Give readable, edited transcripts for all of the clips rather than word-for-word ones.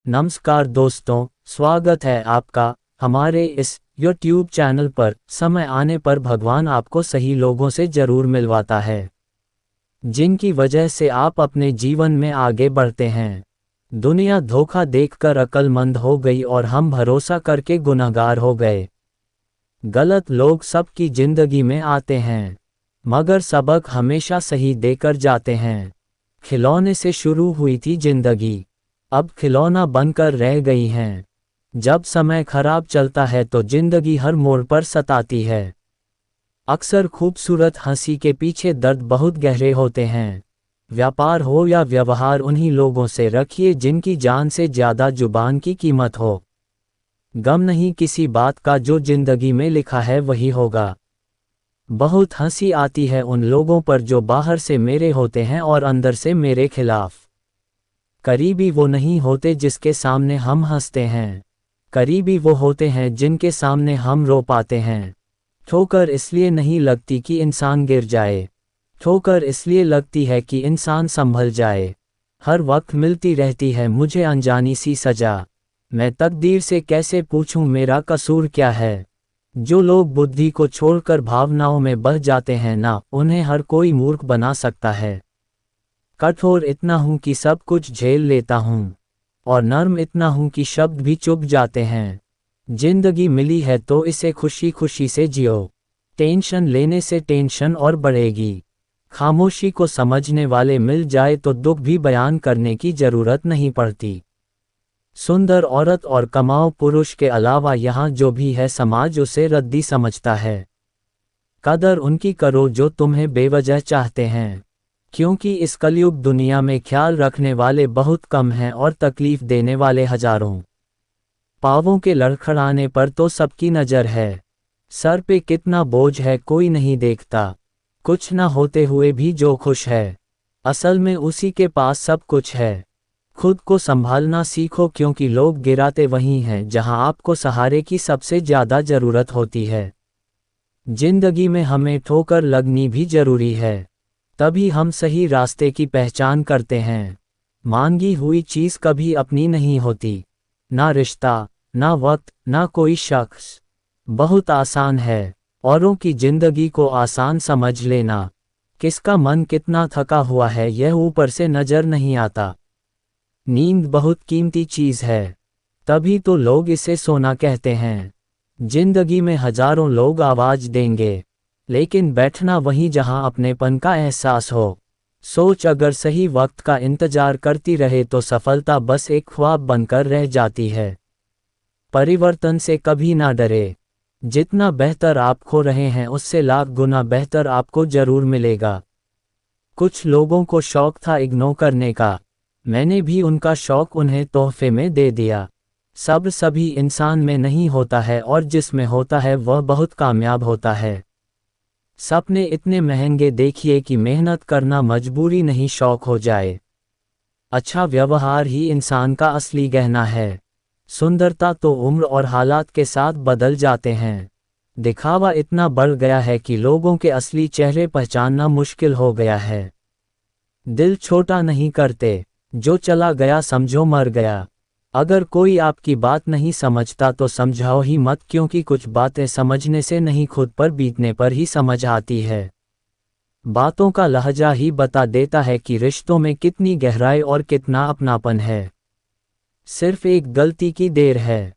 नमस्कार दोस्तों, स्वागत है आपका हमारे इस YouTube चैनल पर। समय आने पर भगवान आपको सही लोगों से जरूर मिलवाता है, जिनकी वजह से आप अपने जीवन में आगे बढ़ते हैं। दुनिया धोखा देखकर अक्लमंद हो गई और हम भरोसा करके गुनहगार हो गए। गलत लोग सबकी जिंदगी में आते हैं, मगर सबक हमेशा सही देकर जाते हैं। खिलौने से शुरू हुई थी जिंदगी, अब खिलौना बनकर रह गई हैं। जब समय खराब चलता है तो जिंदगी हर मोड़ पर सताती है। अक्सर खूबसूरत हंसी के पीछे दर्द बहुत गहरे होते हैं। व्यापार हो या व्यवहार, उन्हीं लोगों से रखिए जिनकी जान से ज़्यादा जुबान की कीमत हो। गम नहीं किसी बात का, जो जिंदगी में लिखा है वही होगा। बहुत हंसी आती है उन लोगों पर जो बाहर से मेरे होते हैं और अंदर से मेरे खिलाफ। करीबी वो नहीं होते जिसके सामने हम हंसते हैं, करीबी वो होते हैं जिनके सामने हम रो पाते हैं। ठोकर इसलिए नहीं लगती कि इंसान गिर जाए, ठोकर इसलिए लगती है कि इंसान संभल जाए। हर वक्त मिलती रहती है मुझे अनजानी सी सजा, मैं तकदीर से कैसे पूछूं मेरा कसूर क्या है। जो लोग बुद्धि को छोड़कर भावनाओं में बह जाते हैं ना, उन्हें हर कोई मूर्ख बना सकता है। कठोर इतना हूं कि सब कुछ झेल लेता हूं, और नर्म इतना हूं कि शब्द भी चुप जाते हैं। जिंदगी मिली है तो इसे खुशी खुशी से जियो, टेंशन लेने से टेंशन और बढ़ेगी। खामोशी को समझने वाले मिल जाए तो दुख भी बयान करने की जरूरत नहीं पड़ती। सुंदर औरत और कमाओ पुरुष के अलावा यहाँ जो भी है समाज उसे रद्दी समझता है। कदर उनकी करो जो तुम्हें बेवजह चाहते हैं, क्योंकि इस कलयुग दुनिया में ख्याल रखने वाले बहुत कम हैं और तकलीफ देने वाले हजारों। पाँवों के लड़खड़ाने पर तो सबकी नज़र है, सर पे कितना बोझ है कोई नहीं देखता। कुछ न होते हुए भी जो खुश है, असल में उसी के पास सब कुछ है। खुद को संभालना सीखो, क्योंकि लोग गिराते वहीं हैं जहां आपको सहारे की सबसे ज़्यादा ज़रूरत होती है। जिंदगी में हमें ठोकर लगनी भी ज़रूरी है, तभी हम सही रास्ते की पहचान करते हैं। मांगी हुई चीज़ कभी अपनी नहीं होती, ना रिश्ता, ना वक्त, ना कोई शख्स। बहुत आसान है औरों की जिंदगी को आसान समझ लेना। किसका मन कितना थका हुआ है यह ऊपर से नज़र नहीं आता। नींद बहुत कीमती चीज़ है, तभी तो लोग इसे सोना कहते हैं। जिंदगी में हजारों लोग आवाज़ देंगे, लेकिन बैठना वहीं जहां अपनेपन का एहसास हो। सोच अगर सही वक्त का इंतजार करती रहे तो सफलता बस एक ख्वाब बनकर रह जाती है। परिवर्तन से कभी ना डरे, जितना बेहतर आप खो रहे हैं उससे लाख गुना बेहतर आपको जरूर मिलेगा। कुछ लोगों को शौक था इग्नोर करने का, मैंने भी उनका शौक उन्हें तोहफे में दे दिया। सब्र सभी इंसान में नहीं होता है, और जिसमें होता है वह बहुत कामयाब होता है। सपने इतने महंगे देखिए कि मेहनत करना मजबूरी नहीं शौक हो जाए। अच्छा व्यवहार ही इंसान का असली गहना है। सुंदरता तो उम्र और हालात के साथ बदल जाते हैं। दिखावा इतना बढ़ गया है कि लोगों के असली चेहरे पहचानना मुश्किल हो गया है। दिल छोटा नहीं करते, जो चला गया समझो मर गया। अगर कोई आपकी बात नहीं समझता तो समझाओ ही मत, क्योंकि कुछ बातें समझने से नहीं खुद पर बीतने पर ही समझ आती है। बातों का लहजा ही बता देता है कि रिश्तों में कितनी गहराई और कितना अपनापन है। सिर्फ एक गलती की देर है,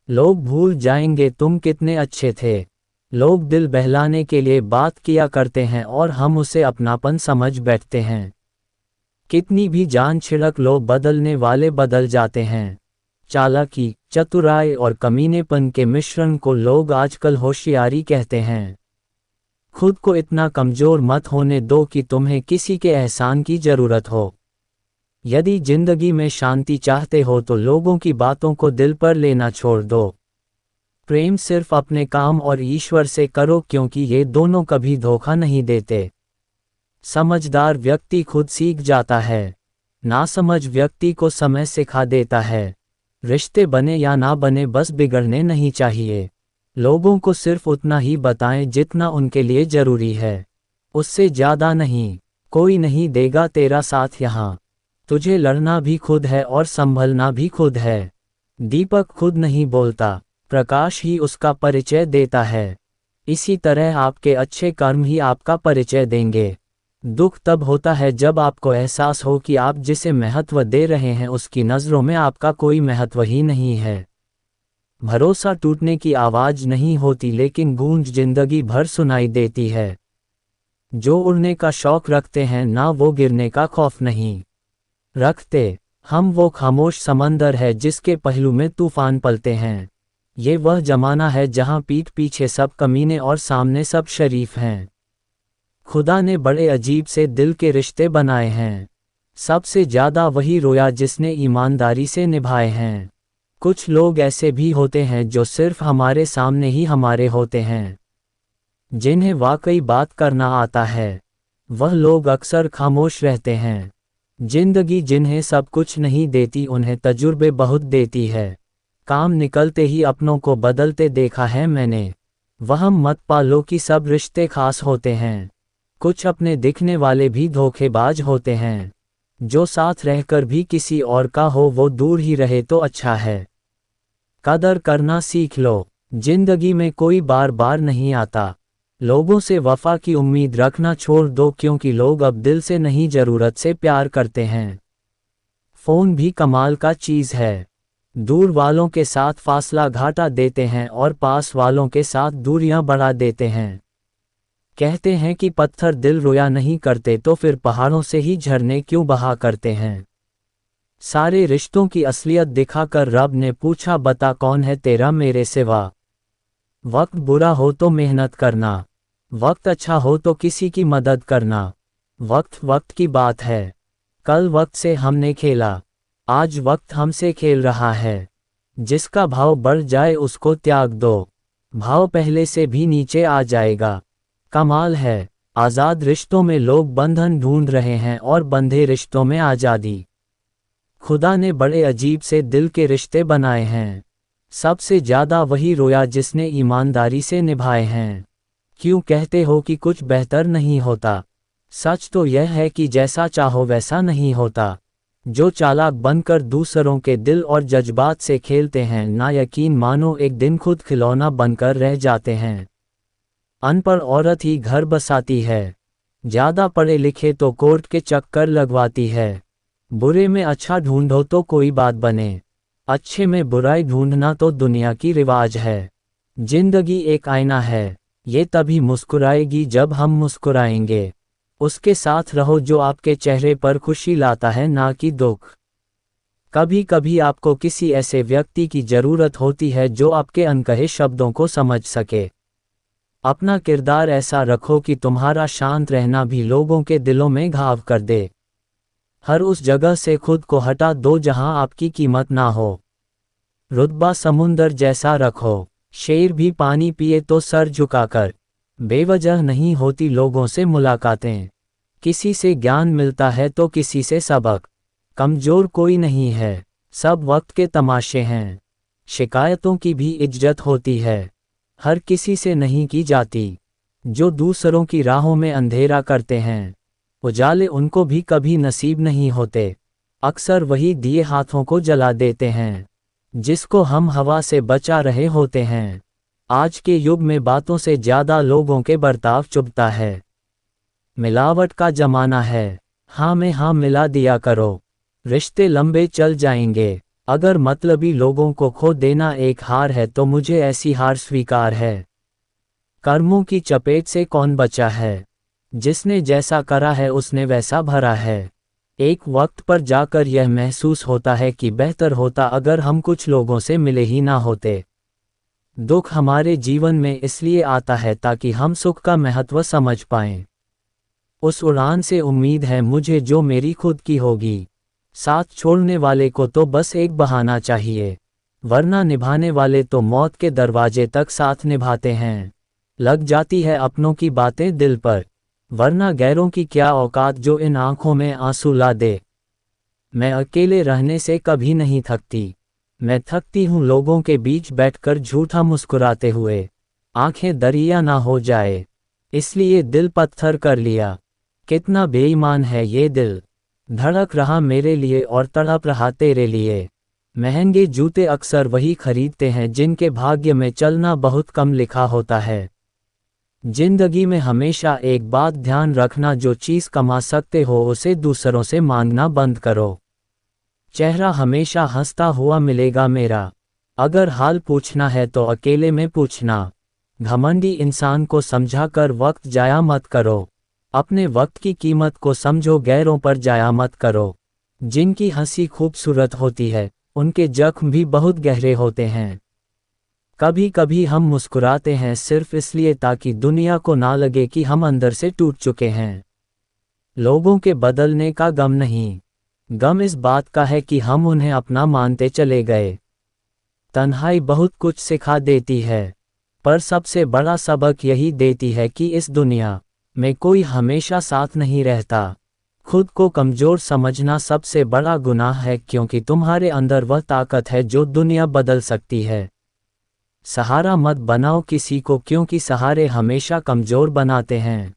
लोग भूल जाएंगे तुम कितने अच्छे थे। लोग दिल बहलाने के लिए बात किया करते हैं और हम उसे अपनापन समझ बैठते हैं। कितनी भी जान छिड़क लो बदलने वाले बदल जाते हैं। चालाकी, चतुराई और कमीनेपन के मिश्रण को लोग आजकल होशियारी कहते हैं। खुद को इतना कमजोर मत होने दो कि तुम्हें किसी के एहसान की जरूरत हो। यदि जिंदगी में शांति चाहते हो तो लोगों की बातों को दिल पर लेना छोड़ दो। प्रेम सिर्फ अपने काम और ईश्वर से करो, क्योंकि ये दोनों कभी धोखा नहीं देते। समझदार व्यक्ति खुद सीख जाता है, नासमझ व्यक्ति को समय सिखा देता है। रिश्ते बने या ना बने बस बिगड़ने नहीं चाहिए। लोगों को सिर्फ उतना ही बताएं जितना उनके लिए जरूरी है, उससे ज़्यादा नहीं। कोई नहीं देगा तेरा साथ यहाँ, तुझे लड़ना भी खुद है और संभलना भी खुद है। दीपक खुद नहीं बोलता, प्रकाश ही उसका परिचय देता है। इसी तरह आपके अच्छे कर्म ही आपका परिचय देंगे। दुख तब होता है जब आपको एहसास हो कि आप जिसे महत्व दे रहे हैं उसकी नज़रों में आपका कोई महत्व ही नहीं है। भरोसा टूटने की आवाज़ नहीं होती लेकिन गूंज जिंदगी भर सुनाई देती है। जो उड़ने का शौक रखते हैं ना वो गिरने का खौफ नहीं रखते। हम वो खामोश समंदर है जिसके पहलू में तूफान पलते हैं। ये वह जमाना है जहां पीठ पीछे सब कमीने और सामने सब शरीफ हैं। खुदा ने बड़े अजीब से दिल के रिश्ते बनाए हैं। सबसे ज़्यादा वही रोया जिसने ईमानदारी से निभाए हैं। कुछ लोग ऐसे भी होते हैं जो सिर्फ हमारे सामने ही हमारे होते हैं, जिन्हें वाकई बात करना आता है। वह लोग अक्सर खामोश रहते हैं। जिंदगी जिन्हें सब कुछ नहीं देती उन्हें तजुर्बे बहुत देती है। काम निकलते ही अपनों को बदलते देखा है मैंने। वहम मत पालो कि सब रिश्ते खास होते हैं। कुछ अपने दिखने वाले भी धोखेबाज होते हैं। जो साथ रहकर भी किसी और का हो वो दूर ही रहे तो अच्छा है। कदर करना सीख लो। जिंदगी में कोई बार बार नहीं आता। लोगों से वफा की उम्मीद रखना छोड़ दो क्योंकि लोग अब दिल से नहीं ज़रूरत से प्यार करते हैं। फ़ोन भी कमाल का चीज़ है। दूर वालों के साथ फासला घटा देते हैं और पास वालों के साथ दूरियां बढ़ा देते हैं। कहते हैं कि पत्थर दिल रोया नहीं करते तो फिर पहाड़ों से ही झरने क्यों बहा करते हैं। सारे रिश्तों की असलियत दिखाकर रब ने पूछा बता कौन है तेरा मेरे सिवा। वक्त बुरा हो तो मेहनत करना, वक्त अच्छा हो तो किसी की मदद करना। वक्त वक्त की बात है। कल वक्त से हमने खेला, आज वक्त हमसे खेल रहा है। जिसका भाव बढ़ जाए उसको त्याग दो, भाव पहले से भी नीचे आ जाएगा। कमाल है, आज़ाद रिश्तों में लोग बंधन ढूंढ रहे हैं और बंधे रिश्तों में आज़ादी। खुदा ने बड़े अजीब से दिल के रिश्ते बनाए हैं। सबसे ज़्यादा वही रोया जिसने ईमानदारी से निभाए हैं। क्यों कहते हो कि कुछ बेहतर नहीं होता? सच तो यह है कि जैसा चाहो वैसा नहीं होता। जो चालाक बनकर दूसरों के दिल और जज्बात से खेलते हैं ना यकीन मानो एक दिन खुद खिलौना बनकर रह जाते हैं। अनपढ़ औरत ही घर बसाती है, ज़्यादा पढ़े लिखे तो कोर्ट के चक्कर लगवाती है। बुरे में अच्छा ढूंढो तो कोई बात बने, अच्छे में बुराई ढूंढना तो दुनिया की रिवाज है। जिंदगी एक आईना है, ये तभी मुस्कुराएगी जब हम मुस्कुराएंगे। उसके साथ रहो जो आपके चेहरे पर खुशी लाता है ना कि दुख। कभी कभी आपको किसी ऐसे व्यक्ति की ज़रूरत होती है जो आपके अनकहे शब्दों को समझ सके। अपना किरदार ऐसा रखो कि तुम्हारा शांत रहना भी लोगों के दिलों में घाव कर दे। हर उस जगह से खुद को हटा दो जहां आपकी कीमत ना हो। रुतबा समुंदर जैसा रखो, शेर भी पानी पिए तो सर झुकाकर। बेवजह नहीं होती लोगों से मुलाकातें, किसी से ज्ञान मिलता है तो किसी से सबक। कमज़ोर कोई नहीं है, सब वक्त के तमाशे हैं। शिकायतों की भी इज्जत होती है, हर किसी से नहीं की जाती। जो दूसरों की राहों में अंधेरा करते हैं, उजाले उनको भी कभी नसीब नहीं होते। अक्सर वही दिए हाथों को जला देते हैं जिसको हम हवा से बचा रहे होते हैं। आज के युग में बातों से ज़्यादा लोगों के बर्ताव चुभता है। मिलावट का ज़माना है, हाँ में हाँ मिला दिया करो, रिश्ते लंबे चल जाएंगे। अगर मतलबी लोगों को खो देना एक हार है तो मुझे ऐसी हार स्वीकार है। कर्मों की चपेट से कौन बचा है, जिसने जैसा करा है उसने वैसा भरा है। एक वक्त पर जाकर यह महसूस होता है कि बेहतर होता अगर हम कुछ लोगों से मिले ही ना होते। दुख हमारे जीवन में इसलिए आता है ताकि हम सुख का महत्व समझ पाएं। उस उड़ान से उम्मीद है मुझे जो मेरी खुद की होगी। साथ छोड़ने वाले को तो बस एक बहाना चाहिए, वरना निभाने वाले तो मौत के दरवाजे तक साथ निभाते हैं। लग जाती है अपनों की बातें दिल पर, वरना गैरों की क्या औकात जो इन आंखों में आंसू ला दे। मैं अकेले रहने से कभी नहीं थकती, मैं थकती हूँ लोगों के बीच बैठकर झूठा मुस्कुराते हुए। आंखें दरिया ना हो जाए, इसलिए दिल पत्थर कर लिया। कितना बेईमान है ये दिल, धड़क रहा मेरे लिए और तड़प रहा तेरे लिए। महंगे जूते अक्सर वही खरीदते हैं जिनके भाग्य में चलना बहुत कम लिखा होता है। जिंदगी में हमेशा एक बात ध्यान रखना, जो चीज़ कमा सकते हो उसे दूसरों से मांगना बंद करो। चेहरा हमेशा हंसता हुआ मिलेगा मेरा। अगर हाल पूछना है तो अकेले में पूछना। घमंडी इंसान को समझाकर वक्त जाया मत करो। अपने वक्त की कीमत को समझो, गैरों पर जाया मत करो। जिनकी हंसी खूबसूरत होती है उनके जख्म भी बहुत गहरे होते हैं। कभी कभी हम मुस्कुराते हैं सिर्फ इसलिए ताकि दुनिया को ना लगे कि हम अंदर से टूट चुके हैं। लोगों के बदलने का गम नहीं, गम इस बात का है कि हम उन्हें अपना मानते चले गए। तन्हाई बहुत कुछ सिखा देती है, पर सबसे बड़ा सबक यही देती है कि इस दुनिया में कोई हमेशा साथ नहीं रहता। खुद को कमज़ोर समझना सबसे बड़ा गुनाह है, क्योंकि तुम्हारे अंदर वह ताकत है जो दुनिया बदल सकती है। सहारा मत बनाओ किसी को, क्योंकि सहारे हमेशा कमज़ोर बनाते हैं।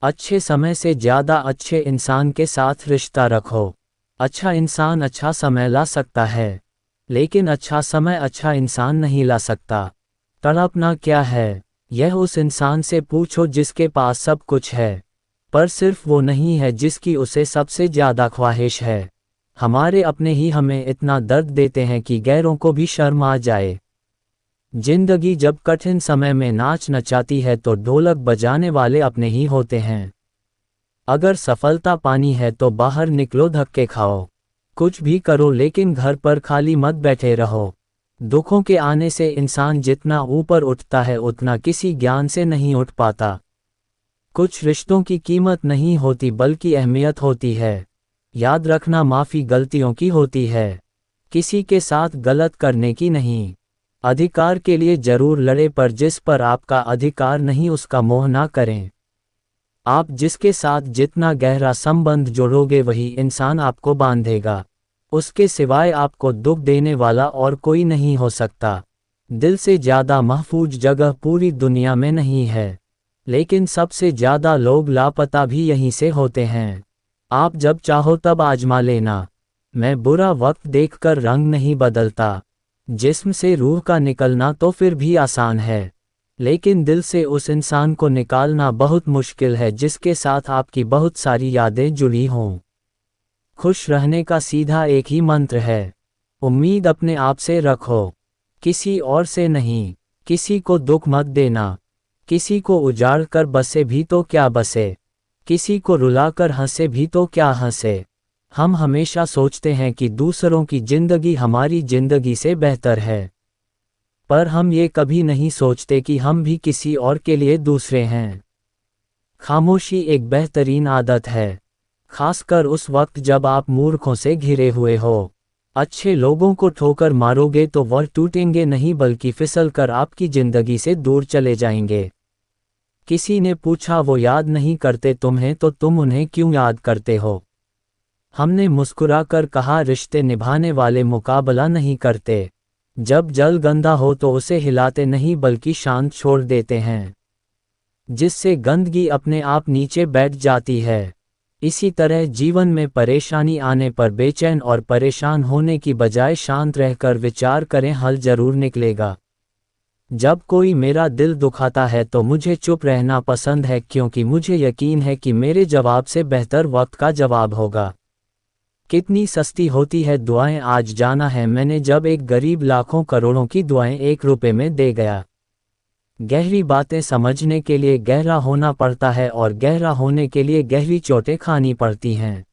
अच्छे समय से ज़्यादा अच्छे इंसान के साथ रिश्ता रखो। अच्छा इंसान अच्छा समय ला सकता है, लेकिन अच्छा समय अच्छा इंसान नहीं ला सकता। तड़पना क्या है, यह उस इंसान से पूछो जिसके पास सब कुछ है, पर सिर्फ वो नहीं है जिसकी उसे सबसे ज़्यादा ख्वाहिश है। हमारे अपने ही हमें इतना दर्द देते हैं कि गैरों को भी शर्म आ जाए। जिंदगी जब कठिन समय में नाच नचाती है तो ढोलक बजाने वाले अपने ही होते हैं। अगर सफलता पानी है तो बाहर निकलो, धक्के खाओ, कुछ भी करो, लेकिन घर पर खाली मत बैठे रहो। दुखों के आने से इंसान जितना ऊपर उठता है उतना किसी ज्ञान से नहीं उठ पाता। कुछ रिश्तों की कीमत नहीं होती बल्कि अहमियत होती है। याद रखना, माफ़ी गलतियों की होती है, किसी के साथ गलत करने की नहीं। अधिकार के लिए जरूर लड़े, पर जिस पर आपका अधिकार नहीं उसका मोह ना करें। आप जिसके साथ जितना गहरा संबंध जोड़ोगे वही इंसान आपको बांधेगा। उसके सिवाय आपको दुख देने वाला और कोई नहीं हो सकता। दिल से ज़्यादा महफूज जगह पूरी दुनिया में नहीं है, लेकिन सबसे ज़्यादा लोग लापता भी यहीं से होते हैं। आप जब चाहो तब आजमा लेना। मैं बुरा वक्त देखकर रंग नहीं बदलता। जिस्म से रूह का निकलना तो फिर भी आसान है, लेकिन दिल से उस इंसान को निकालना बहुत मुश्किल है जिसके साथ आपकी बहुत सारी यादें जुड़ी हों। खुश रहने का सीधा एक ही मंत्र है, उम्मीद अपने आप से रखो, किसी और से नहीं। किसी को दुख मत देना, किसी को उजाड़ कर बसे भी तो क्या बसे, किसी को रुलाकर हंसे भी तो क्या हंसे। हम हमेशा सोचते हैं कि दूसरों की जिंदगी हमारी जिंदगी से बेहतर है, पर हम ये कभी नहीं सोचते कि हम भी किसी और के लिए दूसरे हैं। खामोशी एक बेहतरीन आदत है, खासकर उस वक्त जब आप मूर्खों से घिरे हुए हो। अच्छे लोगों को ठोकर मारोगे तो वह टूटेंगे नहीं बल्कि फिसल कर आपकी जिंदगी से दूर चले जाएंगे। किसी ने पूछा वो याद नहीं करते तुम्हें तो तुम उन्हें क्यों याद करते हो। हमने मुस्कुराकर कहा रिश्ते निभाने वाले मुकाबला नहीं करते। जब जल गंदा हो तो उसे हिलाते नहीं बल्कि शांत छोड़ देते हैं, जिससे गंदगी अपने आप नीचे बैठ जाती है। इसी तरह जीवन में परेशानी आने पर बेचैन और परेशान होने की बजाय शांत रहकर विचार करें, हल जरूर निकलेगा। जब कोई मेरा दिल दुखाता है तो मुझे चुप रहना पसंद है, क्योंकि मुझे यकीन है कि मेरे जवाब से बेहतर वक्त का जवाब होगा। कितनी सस्ती होती है दुआएं, आज जाना है मैंने जब एक गरीब लाखों करोड़ों की दुआएं 1 रुपए में दे गया। गहरी बातें समझने के लिए गहरा होना पड़ता है और गहरा होने के लिए गहरी चोटें खानी पड़ती हैं।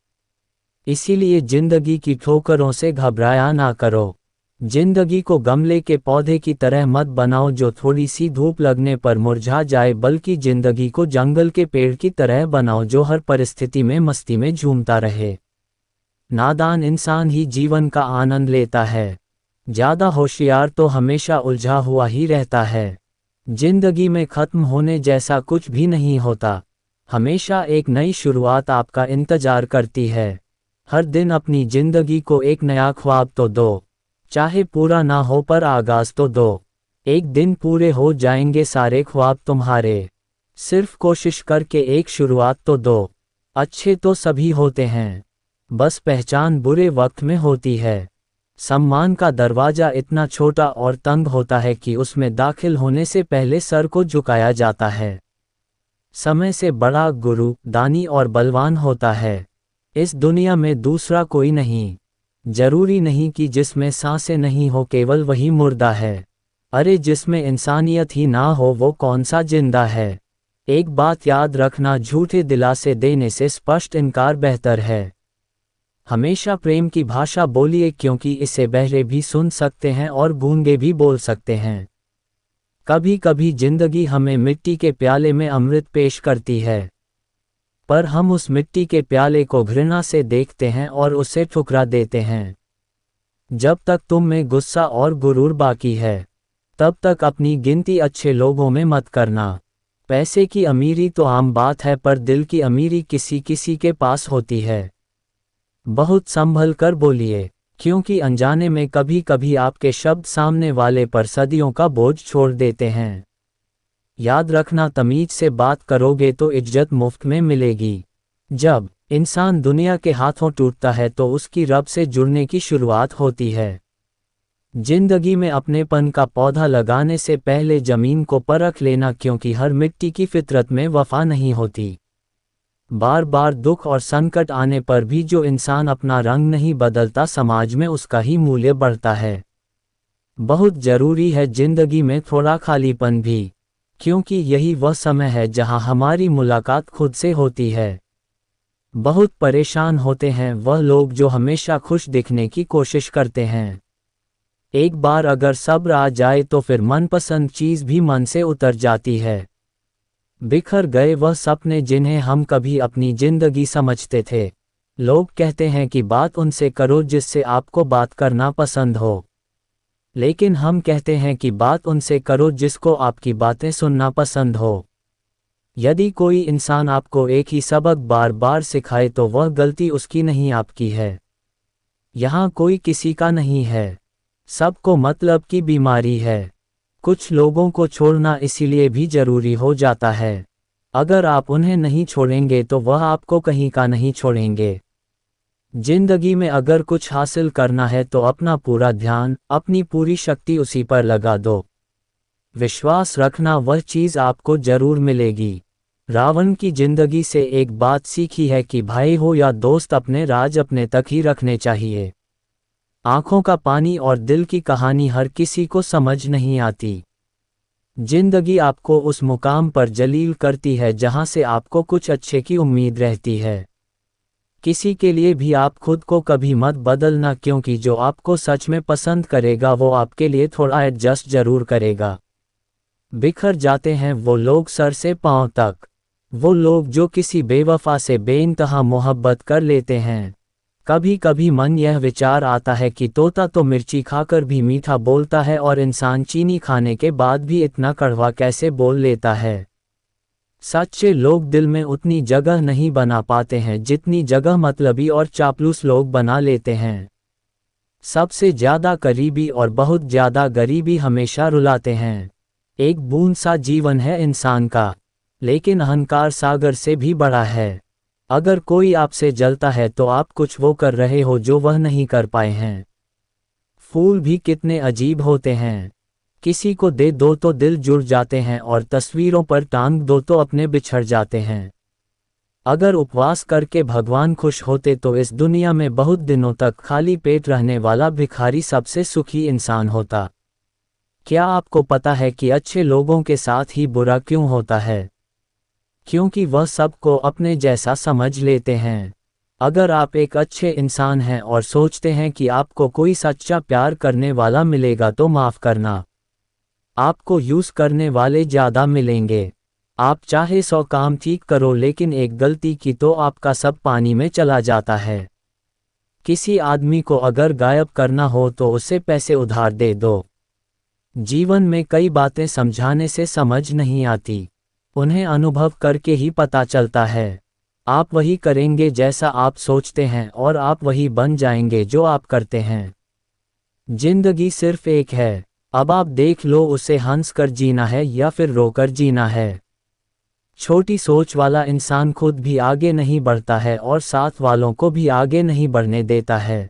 इसीलिए जिंदगी की ठोकरों से घबराया ना करो। जिंदगी को गमले के पौधे की तरह मत बनाओ जो थोड़ी सी धूप लगने पर मुरझा जाए, बल्कि जिंदगी को जंगल के पेड़ की तरह बनाओ जो हर परिस्थिति में मस्ती में झूमता रहे। नादान इंसान ही जीवन का आनंद लेता है, ज़्यादा होशियार तो हमेशा उलझा हुआ ही रहता है। जिंदगी में ख़त्म होने जैसा कुछ भी नहीं होता, हमेशा एक नई शुरुआत आपका इंतजार करती है। हर दिन अपनी जिंदगी को एक नया ख्वाब तो दो, चाहे पूरा ना हो पर आगाज तो दो। एक दिन पूरे हो जाएंगे सारे ख्वाब तुम्हारे, सिर्फ कोशिश करके एक शुरुआत तो दो। अच्छे तो सभी होते हैं, बस पहचान बुरे वक्त में होती है। सम्मान का दरवाजा इतना छोटा और तंग होता है कि उसमें दाखिल होने से पहले सर को झुकाया जाता है। समय से बड़ा गुरु, दानी और बलवान होता है। इस दुनिया में दूसरा कोई नहीं। जरूरी नहीं कि जिसमें सांसें नहीं हो केवल वही मुर्दा है। अरे जिसमें इंसानियत ही ना हो वो कौन सा जिंदा है। एक बात याद रखना, झूठे दिलासे देने से स्पष्ट इनकार बेहतर है। हमेशा प्रेम की भाषा बोलिए क्योंकि इसे बहरे भी सुन सकते हैं और गूंगे भी बोल सकते हैं। कभी कभी जिंदगी हमें मिट्टी के प्याले में अमृत पेश करती है, पर हम उस मिट्टी के प्याले को घृणा से देखते हैं और उसे ठुकरा देते हैं। जब तक तुम में गुस्सा और गुरूर बाकी है, तब तक अपनी गिनती अच्छे लोगों में मत करना। पैसे की अमीरी तो आम बात है, पर दिल की अमीरी किसी किसी के पास होती है। बहुत संभल कर बोलिए, क्योंकि अनजाने में कभी कभी आपके शब्द सामने वाले पर सदियों का बोझ छोड़ देते हैं। याद रखना, तमीज से बात करोगे तो इज्जत मुफ्त में मिलेगी। जब इंसान दुनिया के हाथों टूटता है तो उसकी रब से जुड़ने की शुरुआत होती है। जिंदगी में अपनेपन का पौधा लगाने से पहले जमीन को परख लेना, क्योंकि हर मिट्टी की फितरत में वफा नहीं होती। बार बार दुख और संकट आने पर भी जो इंसान अपना रंग नहीं बदलता, समाज में उसका ही मूल्य बढ़ता है। बहुत जरूरी है जिंदगी में थोड़ा खालीपन भी, क्योंकि यही वह समय है जहां हमारी मुलाकात खुद से होती है। बहुत परेशान होते हैं वह लोग जो हमेशा खुश दिखने की कोशिश करते हैं। एक बार अगर सब्र आ जाए तो फिर मनपसंद चीज भी मन से उतर जाती है। बिखर गए वह सपने जिन्हें हम कभी अपनी जिंदगी समझते थे। लोग कहते हैं कि बात उनसे करो जिससे आपको बात करना पसंद हो, लेकिन हम कहते हैं कि बात उनसे करो जिसको आपकी बातें सुनना पसंद हो। यदि कोई इंसान आपको एक ही सबक बार बार सिखाए तो वह गलती उसकी नहीं, आपकी है। यहाँ कोई किसी का नहीं है, सबको मतलब की बीमारी है। कुछ लोगों को छोड़ना इसीलिए भी जरूरी हो जाता है। अगर आप उन्हें नहीं छोड़ेंगे तो वह आपको कहीं का नहीं छोड़ेंगे। जिंदगी में अगर कुछ हासिल करना है तो अपना पूरा ध्यान, अपनी पूरी शक्ति उसी पर लगा दो। विश्वास रखना, वह चीज आपको जरूर मिलेगी। रावण की जिंदगी से एक बात सीखी है कि भाई हो या दोस्त, अपने राज अपने तक ही रखने चाहिए। आंखों का पानी और दिल की कहानी हर किसी को समझ नहीं आती। जिंदगी आपको उस मुकाम पर जलील करती है जहां से आपको कुछ अच्छे की उम्मीद रहती है। किसी के लिए भी आप खुद को कभी मत बदलना, क्योंकि जो आपको सच में पसंद करेगा वो आपके लिए थोड़ा एडजस्ट जरूर करेगा। बिखर जाते हैं वो लोग सर से पांव तक, वो लोग जो किसी बेवफा से बेइंतहा मोहब्बत कर लेते हैं। कभी कभी मन यह विचार आता है कि तोता तो मिर्ची खाकर भी मीठा बोलता है और इंसान चीनी खाने के बाद भी इतना कड़वा कैसे बोल लेता है। सच्चे लोग दिल में उतनी जगह नहीं बना पाते हैं जितनी जगह मतलबी और चापलूस लोग बना लेते हैं। सबसे ज्यादा करीबी और बहुत ज्यादा गरीबी हमेशा रुलाते हैं। एक बूंद सा जीवन है इंसान का, लेकिन अहंकार सागर से भी बड़ा है। अगर कोई आपसे जलता है तो आप कुछ वो कर रहे हो जो वह नहीं कर पाए हैं। फूल भी कितने अजीब होते हैं, किसी को दे दो तो दिल जुड़ जाते हैं और तस्वीरों पर टांग दो तो अपने बिछड़ जाते हैं। अगर उपवास करके भगवान खुश होते तो इस दुनिया में बहुत दिनों तक खाली पेट रहने वाला भिखारी सबसे सुखी इंसान होता। क्या आपको पता है कि अच्छे लोगों के साथ ही बुरा क्यों होता है? क्योंकि वह सबको अपने जैसा समझ लेते हैं। अगर आप एक अच्छे इंसान हैं और सोचते हैं कि आपको कोई सच्चा प्यार करने वाला मिलेगा तो माफ करना, आपको यूज करने वाले ज्यादा मिलेंगे। आप चाहे 100 काम ठीक करो लेकिन एक गलती की तो आपका सब पानी में चला जाता है। किसी आदमी को अगर गायब करना हो तो उसे पैसे उधार दे दो। जीवन में कई बातें समझाने से समझ नहीं आती, उन्हें अनुभव करके ही पता चलता है। आप वही करेंगे जैसा आप सोचते हैं और आप वही बन जाएंगे जो आप करते हैं। जिंदगी सिर्फ एक है, अब आप देख लो उसे हंस कर जीना है या फिर रोकर जीना है। छोटी सोच वाला इंसान खुद भी आगे नहीं बढ़ता है और साथ वालों को भी आगे नहीं बढ़ने देता है।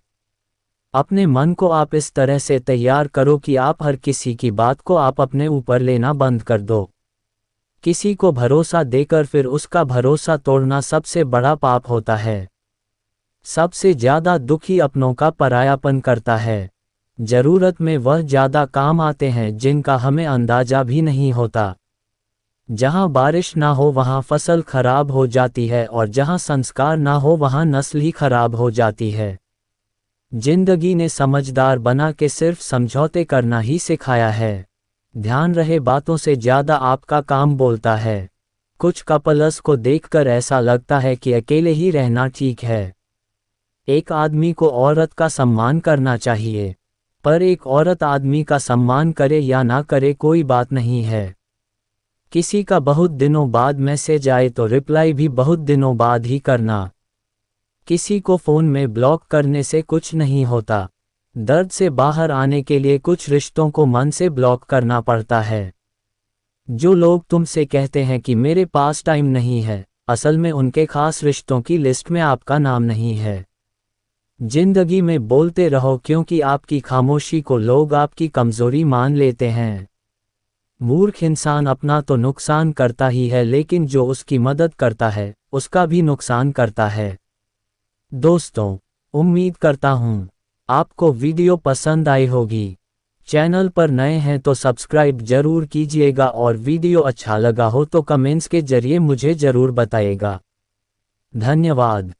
अपने मन को आप इस तरह से तैयार करो कि आप हर किसी की बात को आप अपने ऊपर लेना बंद कर दो। किसी को भरोसा देकर फिर उसका भरोसा तोड़ना सबसे बड़ा पाप होता है। सबसे ज़्यादा दुखी अपनों का परायापन करता है। ज़रूरत में वह ज़्यादा काम आते हैं जिनका हमें अंदाज़ा भी नहीं होता। जहाँ बारिश ना हो वहाँ फसल खराब हो जाती है और जहाँ संस्कार ना हो वहाँ नस्ल ही खराब हो जाती है। जिंदगी ने समझदार बना के सिर्फ समझौते करना ही सिखाया है। ध्यान रहे बातों से ज़्यादा आपका काम बोलता है। कुछ कपल्स को देखकर ऐसा लगता है कि अकेले ही रहना ठीक है। एक आदमी को औरत का सम्मान करना चाहिए, पर एक औरत आदमी का सम्मान करे या ना करे कोई बात नहीं है। किसी का बहुत दिनों बाद मैसेज आए तो रिप्लाई भी बहुत दिनों बाद ही करना। किसी को फ़ोन में ब्लॉक करने से कुछ नहीं होता। दर्द से बाहर आने के लिए कुछ रिश्तों को मन से ब्लॉक करना पड़ता है। जो लोग तुमसे कहते हैं कि मेरे पास टाइम नहीं है, असल में उनके खास रिश्तों की लिस्ट में आपका नाम नहीं है। जिंदगी में बोलते रहो क्योंकि आपकी खामोशी को लोग आपकी कमज़ोरी मान लेते हैं। मूर्ख इंसान अपना तो नुकसान करता ही है, लेकिन जो उसकी मदद करता है उसका भी नुकसान करता है। दोस्तों, उम्मीद करता हूँ आपको वीडियो पसंद आई होगी। चैनल पर नए हैं तो सब्सक्राइब जरूर कीजिएगा और वीडियो अच्छा लगा हो तो कमेंट्स के जरिए मुझे ज़रूर बताइएगा। धन्यवाद।